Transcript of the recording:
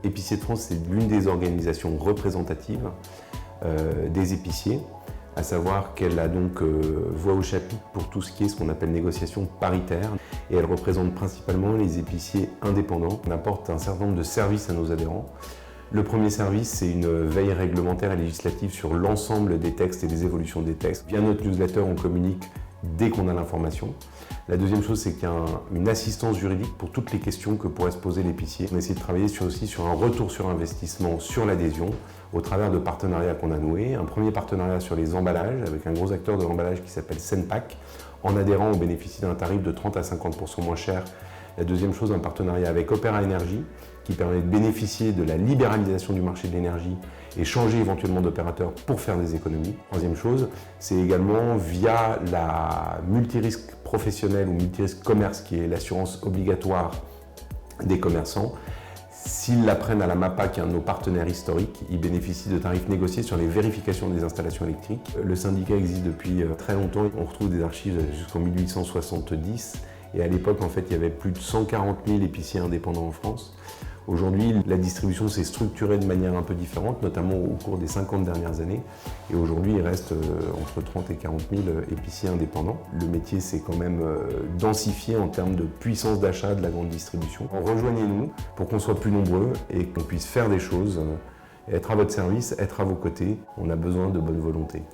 Épiciers de France, c'est l'une des organisations représentatives des épiciers, à savoir qu'elle a donc voix au chapitre pour tout ce qui est ce qu'on appelle négociation paritaire, et elle représente principalement les épiciers indépendants. On apporte un certain nombre de services à nos adhérents. Le premier service, c'est une veille réglementaire et législative sur l'ensemble des textes et des évolutions des textes. Via notre newsletter, on communique dès qu'on a l'information. La deuxième chose, c'est qu'il y a une assistance juridique pour toutes les questions que pourrait se poser l'épicier. On essaie de travailler aussi sur un retour sur investissement sur l'adhésion au travers de partenariats qu'on a noués. Un premier partenariat sur les emballages avec un gros acteur de l'emballage qui s'appelle Senpak. En adhérant, on bénéficie d'un tarif de 30 à 50% moins cher. La deuxième chose, un partenariat avec Opéra Énergie qui permet de bénéficier de la libéralisation du marché de l'énergie et changer éventuellement d'opérateur pour faire des économies. Troisième chose, c'est également via la multirisque professionnelle ou multirisque commerce qui est l'assurance obligatoire des commerçants. S'ils la prennent à la MAPA, qui est un de nos partenaires historiques, ils bénéficient de tarifs négociés sur les vérifications des installations électriques. Le syndicat existe depuis très longtemps. On retrouve des archives jusqu'en 1870. Et à l'époque, en fait, il y avait plus de 140 000 épiciers indépendants en France. Aujourd'hui, la distribution s'est structurée de manière un peu différente, notamment au cours des 50 dernières années. Et aujourd'hui, il reste entre 30 et 40 000 épiciers indépendants. Le métier s'est quand même densifié en termes de puissance d'achat de la grande distribution. Rejoignez-nous pour qu'on soit plus nombreux et qu'on puisse faire des choses, être à votre service, être à vos côtés. On a besoin de bonne volonté.